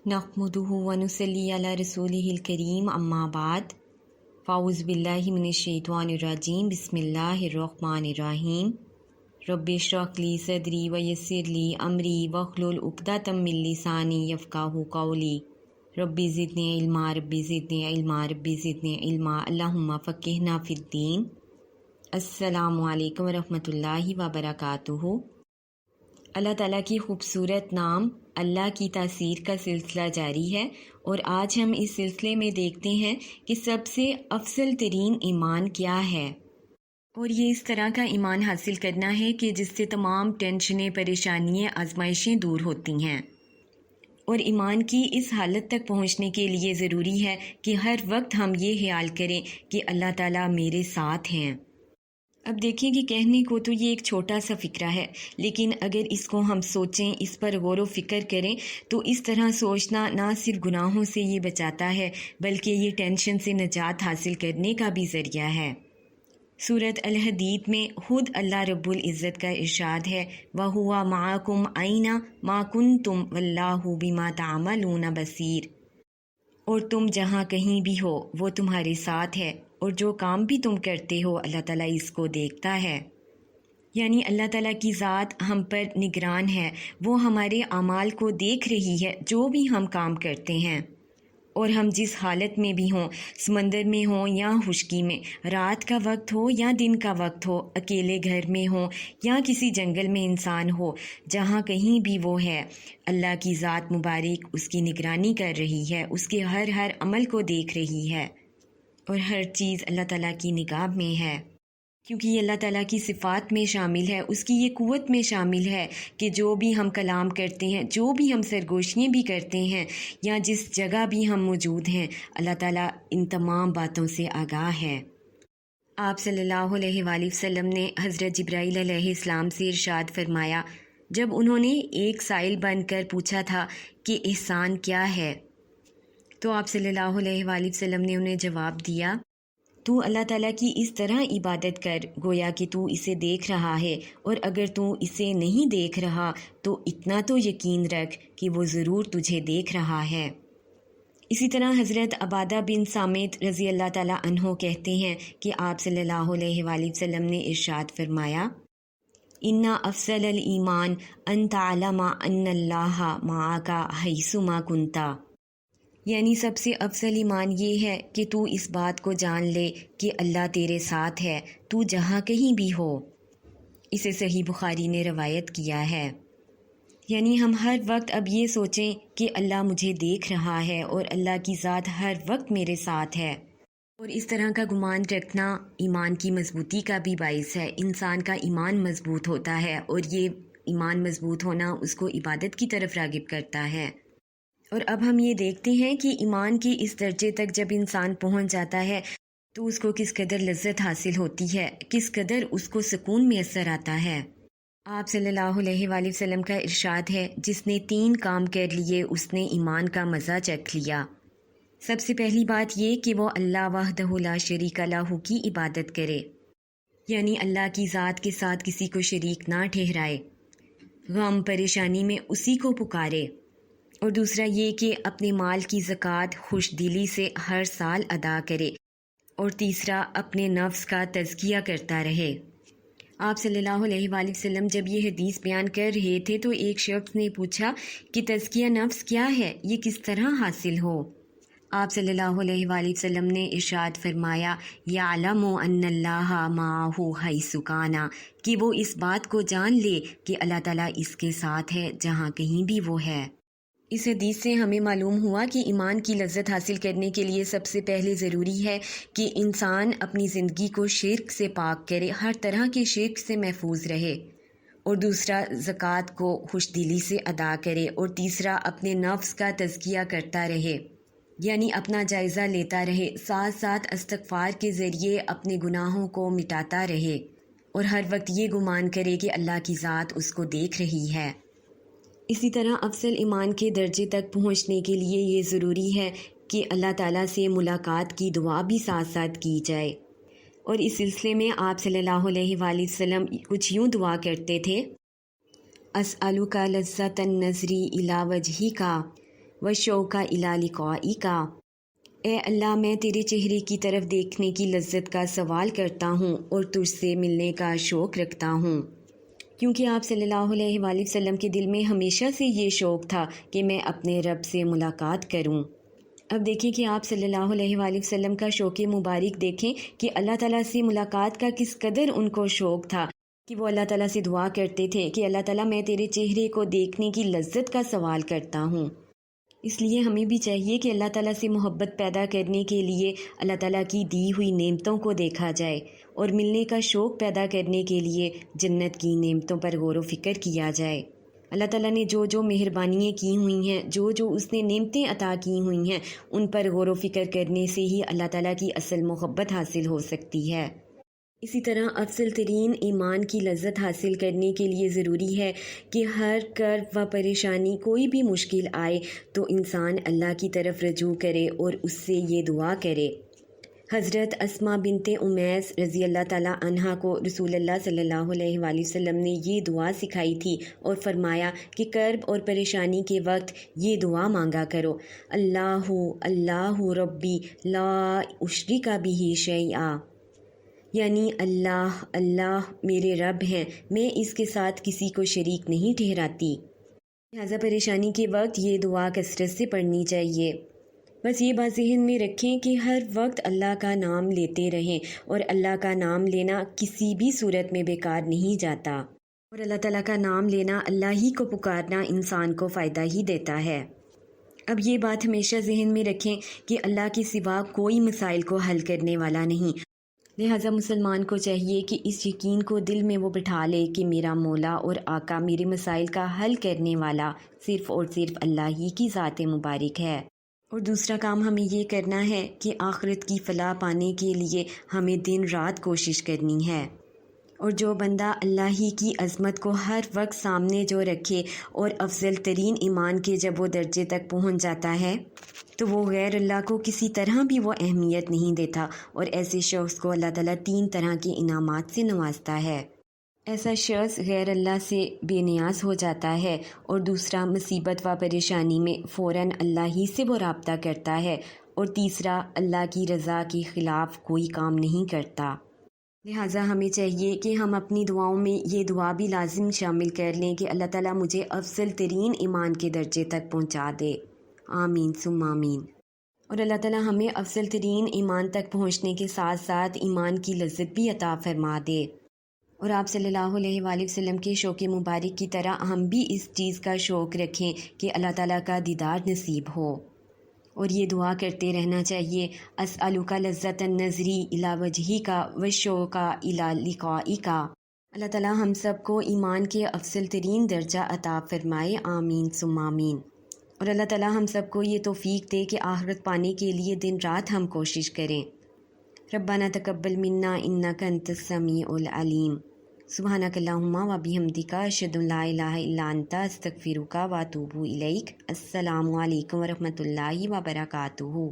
नहमदुहु व नुसल्ली अला रसूलिहिल करीम अम्मा बाद फ़ाउज़ु बिल्लाहि मिनश्शैतानिर्रजीम बिस्मिल्लाहिर्रहमानिर्रहीम रब्बि इश्रह ली सदरी व यस्सिर ली अमरी वहलुल उक़दतम मिन लिसानी यफ़क़हू क़ौली रब्बि ज़िदनी इल्मा रब्बि ज़िदनी इल्मा रब्बि ज़िदनी इल्मा अल्लाहुम्मा फ़क़्हिना फ़िद्दीन। अस्सलामु अलैकुम व रहमतुल्लाहि व बरकातुहू। अल्लाह ताला की खूबसूरत नाम अल्लाह की तासीर का सिलसिला जारी है और आज हम इस सिलसिले में देखते हैं कि सबसे अफजल तरीन ईमान क्या है। और ये इस तरह का ईमान हासिल करना है कि जिससे तमाम टेंशनें, परेशानियां, आजमाइशें दूर होती हैं। और ईमान की इस हालत तक पहुंचने के लिए ज़रूरी है कि हर वक्त हम ये ख्याल करें कि अल्लाह ताला मेरे साथ हैं। अब देखिए कि कहने को तो ये एक छोटा सा फ़िक्रा है, लेकिन अगर इसको हम सोचें, इस पर गौर व फिक्र करें तो इस तरह सोचना ना सिर्फ गुनाहों से ये बचाता है बल्कि ये टेंशन से निजात हासिल करने का भी ज़रिया है। सूरत अल हदीद में खुद अल्लाह रब्बुल इज़्ज़त का इरशाद है, वहुवा माकुम आइना मा कुंतुम वल्लाहु बिमा तामलून बसीर। और तुम जहाँ कहीं भी हो वो तुम्हारे साथ है और जो काम भी तुम करते हो अल्लाह ताला इसको देखता है। यानी अल्लाह ताला की ज़ात हम पर निगरान है, वो हमारे अमाल को देख रही है जो भी हम काम करते हैं। और हम जिस हालत में भी हों, समंदर में हों या खुश्की में, रात का वक्त हो या दिन का वक्त हो, अकेले घर में हो या किसी जंगल में इंसान हो, जहाँ कहीं भी वो है, अल्लाह की ज़ात मुबारक उसकी निगरानी कर रही है, उसके हर अमल को देख रही है और हर चीज़ अल्लाह ताला की निगाह में है। क्योंकि ये अल्लाह ताला की सिफ़ात में शामिल है, उसकी ये क़ुव्वत में शामिल है कि जो भी हम कलाम करते हैं, जो भी हम सरगोशियाँ भी करते हैं या जिस जगह भी हम मौजूद हैं, अल्लाह ताला इन तमाम बातों से आगाह है। आप सल्लल्लाहु अलैहि वसल्लम ने हज़रत जिब्राईल अलैहिस्सलाम से इरशाद फरमाया, जब उन्होंने एक साइल बनकर पूछा था कि एहसान क्या है, तो आप सल्लल्लाहु अलैहि वसल्लम ने उन्हें जवाब दिया, तू अल्लाह ताला की इस तरह इबादत कर गोया कि तू इसे देख रहा है, और अगर तू इसे नहीं देख रहा तो इतना तो यकीन रख कि वो ज़रूर तुझे देख रहा है। इसी तरह हज़रत अबादा बिन सामित रज़ी अल्लाह ताला अन्हो कहते हैं कि आप सल्लल्लाहु अलैहि वसल्लम ने इरशाद फरमाया, इन्ना अफ़ज़ल अल ईमान अन तअलमा अन्नल्लाहा माअका हैसुमा कुंता। यानी सबसे अफजल ईमान ये है कि तू इस बात को जान ले कि अल्लाह तेरे साथ है, तू जहाँ कहीं भी हो। इसे सही बुखारी ने रवायत किया है। यानी हम हर वक्त अब ये सोचें कि अल्लाह मुझे देख रहा है और अल्लाह की ज़ात हर वक्त मेरे साथ है। और इस तरह का गुमान रखना ईमान की मजबूती का भी बाइस है। इंसान का ईमान मजबूत होता है और ये ईमान मजबूत होना उसको इबादत की तरफ रागिब करता है। और अब हम ये देखते हैं कि ईमान के इस दर्जे तक जब इंसान पहुंच जाता है तो उसको किस कदर लज्जत हासिल होती है, किस कदर उसको सुकून मैसर आता है। आप सल्लल्लाहु अलैहि वसल्लम का इरशाद है, जिसने 3 काम कर लिए उसने ईमान का मज़ा चख लिया। सबसे पहली बात ये कि वो अल्लाह वहदहु ला शरीका लहू की इबादत करे, यानी अल्लाह की ज़ात के साथ किसी को शरीक ना ठहराए, गम परेशानी में उसी को पुकारे। और दूसरा ये कि अपने माल की ज़कात खुश दिली से हर साल अदा करे। और तीसरा अपने नफ्स का तज़किया करता रहे। आप सल्लल्लाहु अलैहि वसल्लम जब ये हदीस बयान कर रहे थे तो एक शख्स ने पूछा कि तज़किया नफ्स क्या है, ये किस तरह हासिल हो। आप सल्लल्लाहु अलैहि वसल्लम ने इरशाद फरमाया, यालमु अन्नल्लाहा माहू हैसु काना, कि वो इस बात को जान ले कि अल्लाह ताला इसके साथ है जहाँ कहीं भी वो है। इस हदीस से हमें मालूम हुआ कि ईमान की लज्जत हासिल करने के लिए सबसे पहले ज़रूरी है कि इंसान अपनी ज़िंदगी को शिर्क से पाक करे, हर तरह के शिर्क से महफूज रहे। और दूसरा ज़कात को खुशदिली से अदा करे। और तीसरा अपने नफ्स का तज़किया करता रहे, यानी अपना जायज़ा लेता रहे, साथ साथ इस्तिग़फ़ार के ज़रिए अपने गुनाहों को मिटाता रहे और हर वक्त ये गुमान करे कि अल्लाह की ज़ात उसको देख रही है। इसी तरह अफजल ईमान के दर्जे तक पहुँचने के लिए ये ज़रूरी है कि अल्लाह ताला से मुलाकात की दुआ भी साथ साथ की जाए। और इस सिलसिले में आप सल्लल्लाहु अलैहि वसल्लम कुछ यूँ दुआ करते थे, अस्अलुका लज़्ज़तन नज़री इला वजहिका والشوق إلى لقائك۔ اے اللہ میں تیرے چہرے کی طرف دیکھنے کی لذت کا سوال کرتا ہوں اور تجھ سے ملنے کا شوق رکھتا ہوں، کیونکہ آپ صلی اللہ علیہ وآلہ وسلم کے دل میں ہمیشہ سے یہ شوق تھا کہ میں اپنے رب سے ملاقات کروں۔ اب دیکھیں کہ آپ صلی اللہ علیہ وآلہ وسلم کا شوق مبارک دیکھیں کہ اللہ تعالیٰ سے ملاقات کا کس قدر ان کو شوق تھا کہ وہ اللہ تعالیٰ سے دعا کرتے تھے کہ اللہ تعالیٰ میں تیرے چہرے کو دیکھنے کی لذت کا سوال کرتا ہوں۔ اس لیے ہمیں بھی چاہیے کہ اللہ تعالیٰ سے محبت پیدا کرنے کے لیے اللہ تعالیٰ کی دی ہوئی نعمتوں کو دیکھا جائے، اور ملنے کا شوق پیدا کرنے کے لیے جنت کی نعمتوں پر غور و فکر کیا جائے۔ اللہ تعالیٰ نے جو جو مہربانیاں کی ہوئی ہیں، جو جو اس نے نعمتیں عطا کی ہوئی ہیں، ان پر غور و فکر کرنے سے ہی اللہ تعالیٰ کی اصل محبت حاصل ہو سکتی ہے۔ اسی طرح افضل ترین ایمان کی لذت حاصل کرنے کے لیے ضروری ہے کہ ہر کرب و پریشانی، کوئی بھی مشکل آئے تو انسان اللہ کی طرف رجوع کرے اور اس سے یہ دعا کرے۔ حضرت اسماء بنت امیس رضی اللہ تعالیٰ عنہا کو رسول اللہ صلی اللہ علیہ وآلہ وسلم نے یہ دعا سکھائی تھی اور فرمایا کہ کرب اور پریشانی کے وقت یہ دعا مانگا کرو، اللہ اللہ ربی لا اشرک بہ شیئا، یعنی اللہ اللہ میرے رب ہیں، میں اس کے ساتھ کسی کو شریک نہیں ٹھہراتی۔ لہٰذا پریشانی کے وقت یہ دعا کثرت سے پڑھنی چاہیے۔ بس یہ بات ذہن میں رکھیں کہ ہر وقت اللہ کا نام لیتے رہیں، اور اللہ کا نام لینا کسی بھی صورت میں بیکار نہیں جاتا، اور اللہ تعالیٰ کا نام لینا، اللہ ہی کو پکارنا انسان کو فائدہ ہی دیتا ہے۔ اب یہ بات ہمیشہ ذہن میں رکھیں کہ اللہ کے سوا کوئی مسائل کو حل کرنے والا نہیں، لہٰذا مسلمان کو چاہیے کہ اس یقین کو دل میں وہ بٹھا لے کہ میرا مولا اور آقا، میرے مسائل کا حل کرنے والا صرف اور صرف اللہ ہی کی ذات مبارک ہے۔ اور دوسرا کام ہمیں یہ کرنا ہے کہ آخرت کی فلاح پانے کے لیے ہمیں دن رات کوشش کرنی ہے، اور جو بندہ اللہ ہی کی عظمت کو ہر وقت سامنے جو رکھے اور افضل ترین ایمان کے جب وہ درجے تک پہنچ جاتا ہے تو وہ غیر اللہ کو کسی طرح بھی وہ اہمیت نہیں دیتا، اور ایسے شخص کو اللہ تعالیٰ 3 طرح کے انعامات سے نوازتا ہے۔ ایسا شخص غیر اللہ سے بے نیاز ہو جاتا ہے، اور دوسرا مصیبت و پریشانی میں فوراً اللہ ہی سے وہ رابطہ کرتا ہے، اور تیسرا اللہ کی رضا کے خلاف کوئی کام نہیں کرتا۔ لہٰذا ہمیں چاہیے کہ ہم اپنی دعاؤں میں یہ دعا بھی لازم شامل کر لیں کہ اللہ تعالیٰ مجھے افضل ترین ایمان کے درجے تک پہنچا دے، آمین ثم آمین۔ اور اللہ تعالیٰ ہمیں افضل ترین ایمان تک پہنچنے کے ساتھ ساتھ ایمان کی لذت بھی عطا فرما دے، اور آپ صلی اللہ علیہ وآلہ وسلم کے شوق مبارک کی طرح ہم بھی اس چیز کا شوق رکھیں کہ اللہ تعالیٰ کا دیدار نصیب ہو، اور یہ دعا کرتے رہنا چاہیے، اسألک لذت النظری الی وجہک والشوق الی لقائک۔ اللہ تعالیٰ ہم سب کو ایمان کے افضل ترین درجہ عطا فرمائے، آمین ثم آمین۔ اور اللہ تعالیٰ ہم سب کو یہ توفیق دے کہ آخرت پانے کے لیے دن رات ہم کوشش کریں۔ ربنا تقبل منا انک انت السمیع العلیم، سبحانک اللہم و بحمدک، اشہد ان لا الہ الا انت، استغفرک و اتوب الیک۔ السلام علیکم و رحمۃ اللہ وبرکاتہ۔